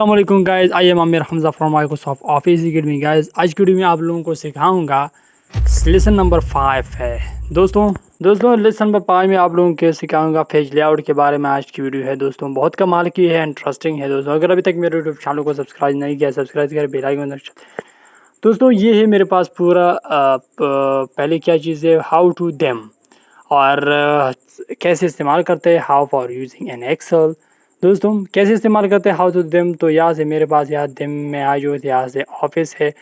अस्सलामुअलैकुम guys, I am Aamir Hamza from Microsoft office academy. Guys, आज की वीडियो में आप लोगों को सिखाऊंगा लेसन नंबर 5 है। दोस्तों लेसन नंबर 5 में आप लोगों को सिखाऊंगा पेज लेआउट के बारे में। आज की वीडियो है दोस्तों, बहुत कमाल की है, इंटरेस्टिंग है दोस्तों। अगर अभी तक मेरे यूट्यूब चैनल को सब्सक्राइब नहीं किया, सब्सक्राइब करें, बेल आइकन दोस्तों। ये है मेरे पास पूरा पहले क्या चीज़ है, हाउ टू देम, और कैसे इस्तेमाल करते हैं, how for using an Excel. दोस्तों कैसे इस्तेमाल करते हैं हाउ टू दिम, तो यहाँ से मेरे पास यहाँ दिम में आ जाओ, यहाँ से ऑफिस है।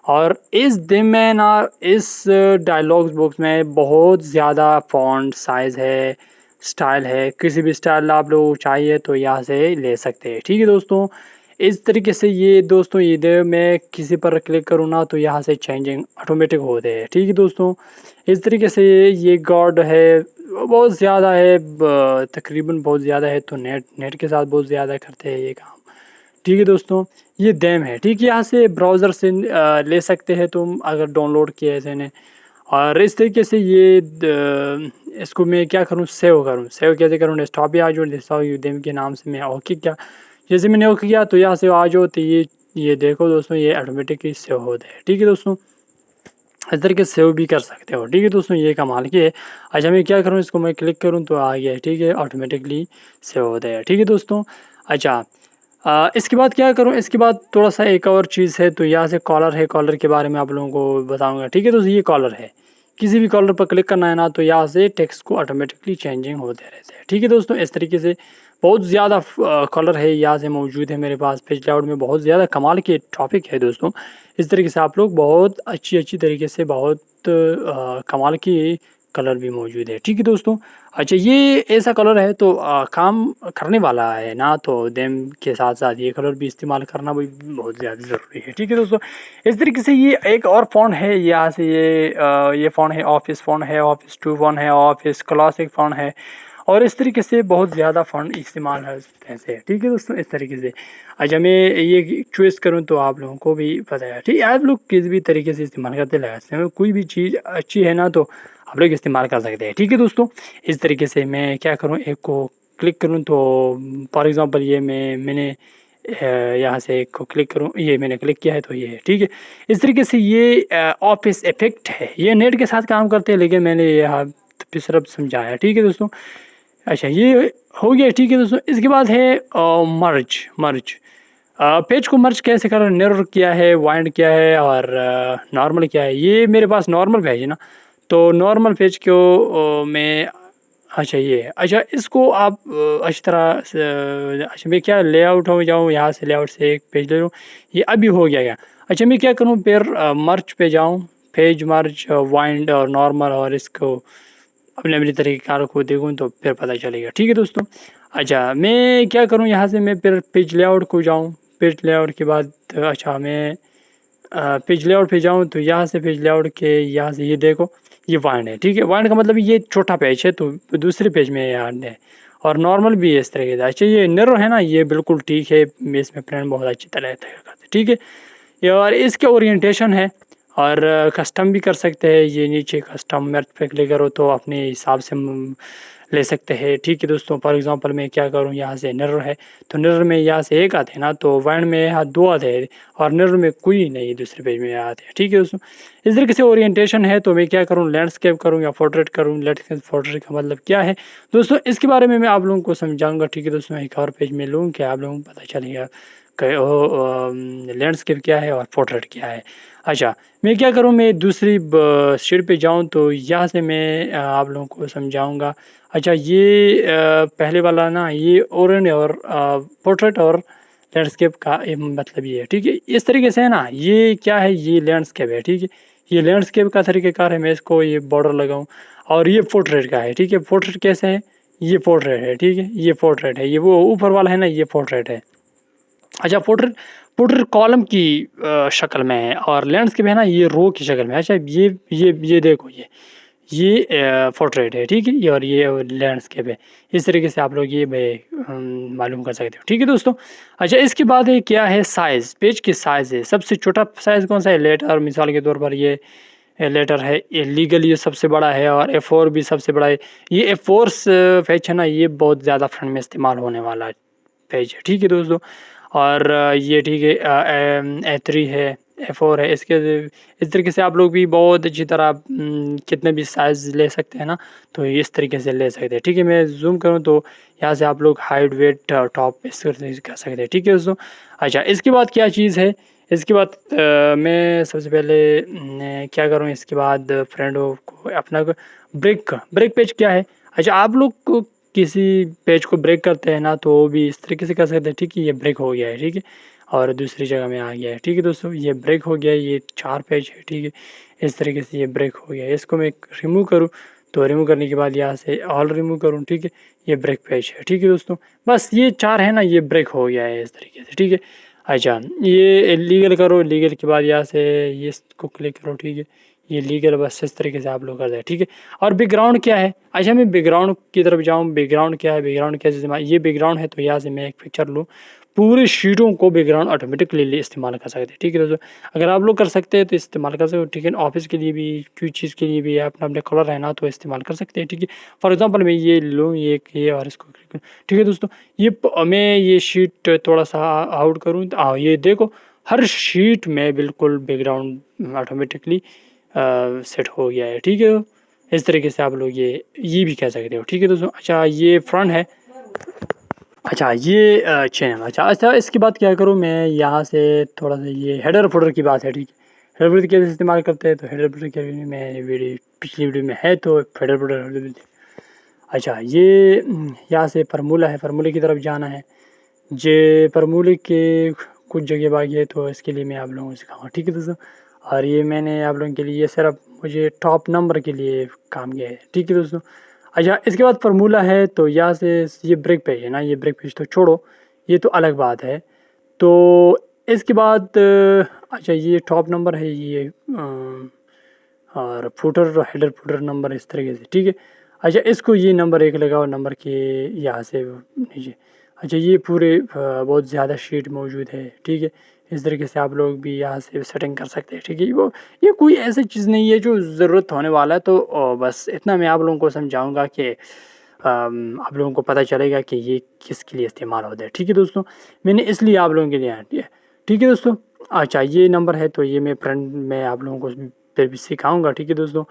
और इस दिम में ना, इस डायलॉग्स बॉक्स में बहुत ज़्यादा फ़ॉन्ट साइज़ है, स्टाइल है। किसी भी स्टाइल आप लोग चाहिए तो यहाँ से ले सकते हैं, ठीक है दोस्तों। इस तरीके से ये दोस्तों, ये दे मैं किसी पर क्लिक करूँ ना तो यहाँ से चेंजिंग ऑटोमेटिक होते हैं, ठीक है दोस्तों। इस तरीके से ये गॉड है, बहुत ज़्यादा है, तकरीबन बहुत ज़्यादा है, तो नेट के साथ बहुत ज़्यादा करते हैं ये काम, ठीक है दोस्तों। ये डैम है, ठीक है। यहाँ से ब्राउज़र से ले सकते हैं तुम, अगर डाउनलोड किए थे ने। और इस तरीके से ये इसको मैं क्या करूँ, सेव कैसे करूँ, डेस्कटॉप पे आ जाओ, डेस्कटॉप डेम के नाम से मैं ओके क्या, जैसे मैंने ओके किया तो यहाँ से आ जाओ, तो ये देखो दोस्तों, ये ऑटोमेटिकली सेव होता है, ठीक है दोस्तों। इस तरीके से सेव भी कर सकते हो, ठीक है दोस्तों। ये कमाल की है। अच्छा मैं क्या करूँ, इसको मैं क्लिक करूँ तो आ गया, ठीक है, ऑटोमेटिकली सेव होता है, ठीक है दोस्तों। अच्छा इसके बाद क्या करूँ, इसके बाद थोड़ा सा एक और चीज़ है, तो यहाँ से कॉलर है, कॉलर के बारे में आप लोगों को बताऊँगा, ठीक है दोस्तों। ये कॉलर है, किसी भी कॉलर पर क्लिक करना है ना, तो यहाँ से टेक्स्ट को ऑटोमेटिकली चेंजिंग होते रहते हैं, ठीक है दोस्तों। इस तरीके से बहुत ज़्यादा कलर है यहाँ से मौजूद है मेरे पास। पेज लेआउट में बहुत ज़्यादा कमाल के टॉपिक है दोस्तों। इस तरीके से आप लोग बहुत अच्छी तरीके से, बहुत कमाल की कलर भी मौजूद है, ठीक है दोस्तों। अच्छा ये ऐसा कलर है तो काम करने वाला है ना, तो देम के साथ साथ ये कलर भी इस्तेमाल करना भी बहुत ज़्यादा ज़रूरी है, ठीक है दोस्तों। इस तरीके से ये एक और फ़ॉन्ट है, यहाँ से ये फ़ॉन्ट है, ऑफिस फ़ॉन्ट है, ऑफिस 2 फ़ॉन्ट है, ऑफिस क्लासिक फ़ॉन्ट है। और इस तरीके से बहुत ज़्यादा फ़ॉन्ट इस्तेमाल है ऐसे, ठीक है दोस्तों। इस तरीके से अच्छा मैं ये चॉइस करूँ तो आप लोगों को भी पता है, ठीक है। आप लोग किसी भी तरीके से इस्तेमाल करते लगाते हैं, कोई भी चीज़ अच्छी है ना, तो आप लोग इस्तेमाल कर सकते हैं, ठीक है दोस्तों। इस तरीके से मैं क्या करूँ, एक को क्लिक करूँ तो फॉर एग्ज़ाम्पल ये मैंने यहाँ से एक को क्लिक करूँ, ये मैंने क्लिक किया है तो ये है, ठीक है। इस तरीके से ये ऑफिस इफ़ेक्ट है, ये नेट के साथ काम करते हैं, लेकिन मैंने यहाँ पे सिर्फ समझाया, ठीक है दोस्तों। अच्छा ये हो गया, ठीक है दोस्तों। इसके बाद है मर्ज। पेज को मर्ज कैसे करना, मिरर क्या है, वाइंड क्या है, और नॉर्मल क्या है। ये मेरे पास नॉर्मल पेज है ना, तो नॉर्मल पेज को मैं, अच्छा ये है। अच्छा इसको आप अच्छी तरह से अच्छा मैं क्या लेआउट हो जाऊँ, यहाँ से लेआउट से एक पेज ले लूँ, ये अभी हो गया क्या। अच्छा मैं क्या करूँ, फिर मर्ज पे जाऊँ, पेज मर्ज, वाइंड और नॉर्मल, और इसको अपने तरीक़ार को देखूँ तो फिर पता चलेगा, ठीक है दोस्तों। अच्छा मैं क्या करूँ, यहाँ से मैं फिर पेज लेआउट को जाऊँ, पेज लेआउट के बाद अच्छा मैं पेज लेआउट पे जाऊँ, तो यहाँ से पेज लेआउट के यहाँ से ये देखो, ये वाइंड है, ठीक है। वाइंड का मतलब ये छोटा पेज है, तो दूसरे पेज में याद है। और नॉर्मल भी है इस तरीके से। अच्छा ये मिरर है ना, ये बिल्कुल ठीक है, मैं इसमें प्रिंट बहुत अच्छी तरह करते, ठीक है। ये और इसके ओरिएंटेशन है, और कस्टम भी कर सकते हैं। ये नीचे कस्टम मेथ पे क्लिक करो तो अपने हिसाब से ले सकते हैं, ठीक है दोस्तों। फॉर एग्जांपल मैं क्या करूँ, यहाँ से मिरर है, तो मिरर में यहाँ से एक आते हैं ना, तो वाइंड में यहाँ 2 आते हैं, और मिरर में कोई नहीं दूसरे पेज में आते हैं, ठीक है दोस्तों। इस तरीके से ओरिएंटेशन है, तो मैं क्या करूँ, लैंडस्केप करूँ या पोर्ट्रेट करूँ। लैंडस्केप पोर्ट्रेट का मतलब क्या है दोस्तों, इसके बारे में मैं आप लोगों को समझाऊंगा, ठीक है दोस्तों। एक और पेज में लूँ कि आप लोगों को पता चलेगा लैंडस्केप क्या है और पोर्ट्रेट क्या है। अच्छा मैं क्या करूँ, मैं दूसरी शीट पे जाऊँ, तो यहाँ से मैं आप लोगों को समझाऊँगा। अच्छा ये पहले वाला ना, ये ओरेंज और पोर्ट्रेट और लैंडस्केप का मतलब ये है, ठीक है। इस तरीके से है ना, ये क्या है, ये लैंडस्केप है, ठीक है। ये लैंडस्केप का तरीक़ेकार है, मैं इसको ये बॉर्डर लगाऊँ। और ये पोर्ट्रेट का है, ठीक है। पोर्ट्रेट कैसे है, ये पोर्ट्रेट है, ठीक है। ये पोर्ट्रेट है, ये वो ऊपर वाला है ना, ये पोर्ट्रेट है। अच्छा पोर्ट्रेट कॉलम की शक्ल में है, और लैंडस्केप है ना, ये रो की शक्ल में है। अच्छा ये देखो, ये पोर्ट्रेट है, ठीक है। ये और ये लैंडस्केप है। इस तरीके से आप लोग ये मालूम कर सकते हो, ठीक है दोस्तों। अच्छा इसके बाद है क्या है, साइज़, पेज की साइज़ है। सबसे छोटा साइज़ कौन सा है, लेटर, मिसाल के तौर पर ये लेटर है, ये लीगल ये सबसे बड़ा है, और A4 भी सबसे बड़ा है। ये A4 पेज है ना, ये बहुत ज़्यादा फ्रंट में इस्तेमाल होने वाला पेज है, ठीक है दोस्तों। और ये ठीक है A3 है, A4 है। इसके इस तरीके से आप लोग भी बहुत अच्छी तरह कितने भी साइज़ ले सकते हैं ना, तो इस तरीके से ले सकते हैं। ठीक है, मैं ज़ूम करूँ तो यहाँ से आप लोग हाइट, वेट, टॉप इस तरह से कर सकते हैं। ठीक है दोस्तों। अच्छा, इसके बाद क्या चीज़ है, इसके बाद मैं सबसे पहले क्या करूँ, इसके बाद फ्रेंडों को अपना ब्रेक पेज क्या है। अच्छा, आप लोग को किसी पेज को ब्रेक करते हैं ना, तो वो भी इस तरीके से कर सकते हैं। ठीक है, ये ब्रेक हो गया है। ठीक है, और दूसरी जगह में आ गया है। ठीक है दोस्तों, ये ब्रेक हो गया है, ये 4 पेज है। ठीक है, इस तरीके से ये ब्रेक हो गया है। इसको मैं रिमूव करूँ, तो रिमूव करने के बाद यहाँ से ऑल रिमूव करूँ। ठीक है, ये ब्रेक पेज है। ठीक है दोस्तों, बस ये 4 है ना, ये ब्रेक हो गया है इस तरीके से। ठीक है। अच्छा, ये लीगल करो, लीगल के बाद यहाँ से ये इसको क्लिक करो। ठीक है, ये लीगल बस इस तरीके से आप लोग कर दें। ठीक है, और बैकग्राउंड क्या है। अच्छा, मैं बैकग्राउंड की तरफ जाऊँ, बैकग्राउंड क्या है, बैकग्राउंड कैसे इस्तेमाल, ये बैकग्राउंड है तो यहाँ से मैं एक पिक्चर लूँ, पूरी शीटों को बैकग्राउंड ऑटोमेटिकली इस्तेमाल कर सकते हैं। ठीक है दोस्तों, अगर आप लोग कर सकते हैं तो इस्तेमाल कर सकते हो। ठीक है, ऑफिस के लिए भी, कोई चीज़ के लिए भी अपना अपना कलर है ना, तो इस्तेमाल कर सकते हैं। ठीक है, फॉर एग्जांपल मैं ये लूँ, ये और इसको क्लिक करूँ। ठीक है दोस्तों, मैं ये शीट थोड़ा सा आउट करूँ, तो ये देखो हर शीट में बिल्कुल बैकग्राउंड ऑटोमेटिकली सेट हो गया है। ठीक है, इस तरीके से आप लोग ये भी कह सकते हो। ठीक है दोस्तों। अच्छा, ये फ्रंट है। अच्छा, ये चैनल। अच्छा, इसके बाद क्या करूँ मैं, यहाँ से थोड़ा-सा ये हेडर फ़ोल्डर की बात है। ठीक है, हेडर फ़ोल्डर कैसे इस्तेमाल करते हैं, तो हेडर फ़ोल्डर के लिए मैं वीडियो पिछली वीडियो में है, तो हेडर फ़ोल्डर। अच्छा, ये यहाँ से फ़ॉर्मूला है, फ़ॉर्मूले की तरफ जाना है। जे फ़ॉर्मूले के कुछ जगह बाकी है, तो इसके लिए मैं आप लोगों को सिखाऊँगा। ठीक है दोस्तों, और ये मैंने आप लोगों के लिए ये सिर्फ़ मुझे टॉप नंबर के लिए काम किया है। ठीक है दोस्तों। अच्छा, इसके बाद फ़ॉर्मूला है, तो यहाँ से ये ब्रेक पेज है ना, ये ब्रेक पेज तो छोड़ो, ये तो अलग बात है। तो इसके बाद अच्छा, ये टॉप नंबर है, ये और फुटर, हेडर फुटर नंबर इस तरीके से। ठीक है। अच्छा, इसको ये नंबर 1 लगाओ, नंबर के यहाँ से नीचे। अच्छा, ये पूरे बहुत ज़्यादा शीट मौजूद है। ठीक है, इस तरीके से आप लोग भी यहाँ से सेटिंग कर सकते हैं। ठीक है, ये कोई ऐसी चीज़ नहीं है जो ज़रूरत होने वाला है, तो बस इतना मैं आप लोगों को समझाऊँगा कि आप लोगों को पता चलेगा कि ये किसके लिए इस्तेमाल होता है। ठीक है दोस्तों, मैंने इसलिए आप लोगों के लिए ऐड किया है। ठीक है दोस्तों। अच्छा, ये नंबर है, तो ये मैं आप लोगों को फिर भी सिखाऊँगा। ठीक है दोस्तों,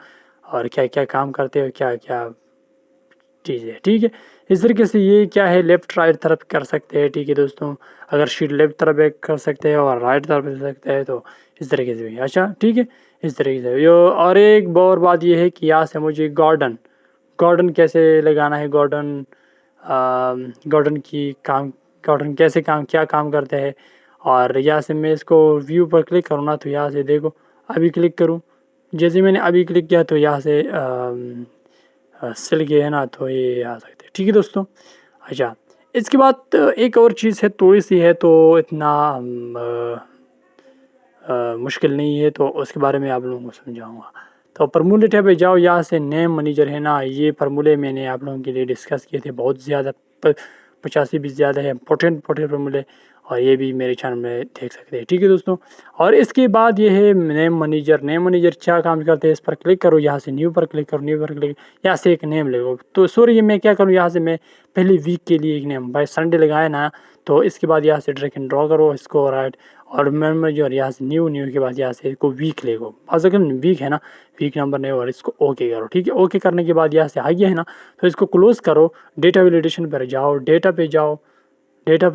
और क्या-क्या काम करते हो, क्या-क्या चीज़ है। ठीक है, इस तरीके से ये क्या है, लेफ़्ट राइट तरफ कर सकते हैं। ठीक है दोस्तों, अगर शीट लेफ़्ट तरफ एक कर सकते हैं और राइट तरफ कर सकते हैं, तो इस तरीके से भी। अच्छा, ठीक है, इस तरीके से यो। और एक और बात ये है कि यहाँ से मुझे गॉर्डन कैसे लगाना है, गॉर्डन की काम, गॉर्डन कैसे काम, क्या काम करते हैं। और यहाँ से मैं इसको व्यू पर क्लिक करूँ ना, तो यहाँ से देखो, अभी क्लिक करूँ, जैसे मैंने अभी क्लिक किया तो यहाँ से सिल गए है ना, तो ये आ सकते हैं। ठीक है दोस्तों। अच्छा, इसके बाद एक और चीज़ है, थोड़ी-सी है, तो इतना मुश्किल नहीं है, तो उसके बारे में आप लोगों को समझाऊँगा। तो फ़ॉर्मूले टैब पे जाओ, यहाँ से नेम मैनेजर है ना, ये फ़ॉर्मूले मैंने आप लोगों के लिए डिस्कस किए थे, बहुत ज़्यादा 50 से भी ज़्यादा है इम्पोर्टेंट फ़ॉर्मूले, और ये भी मेरे चैनल में देख सकते हैं। ठीक है दोस्तों। और इसके बाद ये है नेम मैनेजर क्या काम करते हैं, इस पर क्लिक करो, यहाँ से न्यू पर क्लिक करो, न्यू पर क्लिक, यहाँ से एक नेम लगो। तो सॉरी, मैं क्या करूँ, यहाँ से मैं पहले वीक के लिए एक नेम भाई संडे लगाया ना, तो इसके बाद यहाँ से ड्रैग एंड ड्रॉ करो इसको, राइट, और मैनेजर यहाँ से न्यू के बाद यहाँ से इसको वीक लेगो, अगर वीक है ना, वीक नंबर नहीं, और इसको ओके करो। ठीक है, ओके करने के बाद यहाँ से आ गया है ना, तो इसको क्लोज़ करो, डेटा वैलिडेशन पर जाओ, डेटा पे जाओ, डेटा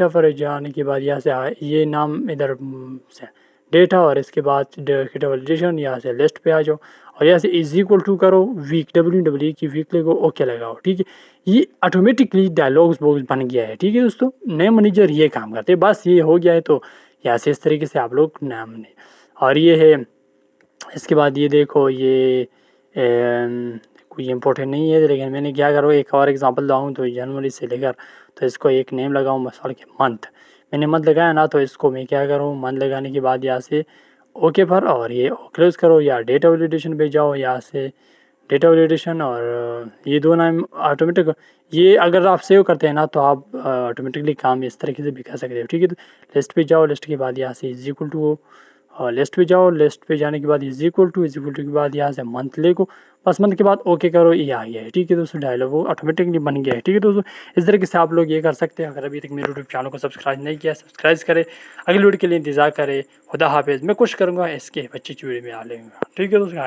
पर जाने के बाद यहाँ से ये नाम इधर से डेटा, और इसके बाद डेटा वैलिडेशन, यहाँ से लिस्ट पे आ जाओ, और यहाँ से इज इक्वल टू करो वीक, डब्ल्यू की वीक लगो, ओके लगाओ। ठीक है, ये ऑटोमेटिकली डायलॉग्स बॉक्स बन गया है। ठीक है दोस्तों, नए मैनेजर ये काम करते हैं, बस ये हो गया है, तो यहाँ से इस तरीके से आप लोग नाम ने, और ये है। इसके बाद ये देखो, ये कोई इम्पोर्टेंट नहीं है, लेकिन मैंने क्या करो, एक और एग्जांपल दूँ, तो जनवरी से लेकर, तो इसको एक नेम लगाऊँ, मसाल के मंथ, मैंने मंथ लगाया ना, तो इसको मैं क्या करूँ, मंथ लगाने के बाद यहाँ से ओके पर, और ये क्लोज करो, या डेटा वैलिडेशन पे जाओ, यहाँ से डेटा वैलिडेशन, और ये दो नाम ऑटोमेटिक, ये अगर आप सेव करते हैं ना, तो आप ऑटोमेटिकली काम इस तरीके से भी कर सकते हो। ठीक है, तो लिस्ट पे जाओ, लिस्ट के बाद यहाँ से इज इक्वल टू लिस्ट पे जाओ, लिस्ट पे जाने के बाद इज़ इक्वल टू के बाद यहाँ से मंथ लिखो, बस मंथ के बाद ओके करो, ये आ गया है। ठीक है दोस्तों, डायलॉग वो ऑटोमेटिकली बन गया है। ठीक है दोस्तों, इस तरीके से आप लोग ये कर सकते हैं। अगर अभी तक मेरे यूट्यूब चैनल को सब्सक्राइब नहीं किया, सब्सक्राइब करें, अगली वीडियो के लिए इंतजार करें। खुदा हाफिज़, मैं कोशिश करूँगा इसके अच्छी वीडियो में आ लेंगे। ठीक है दोस्तों।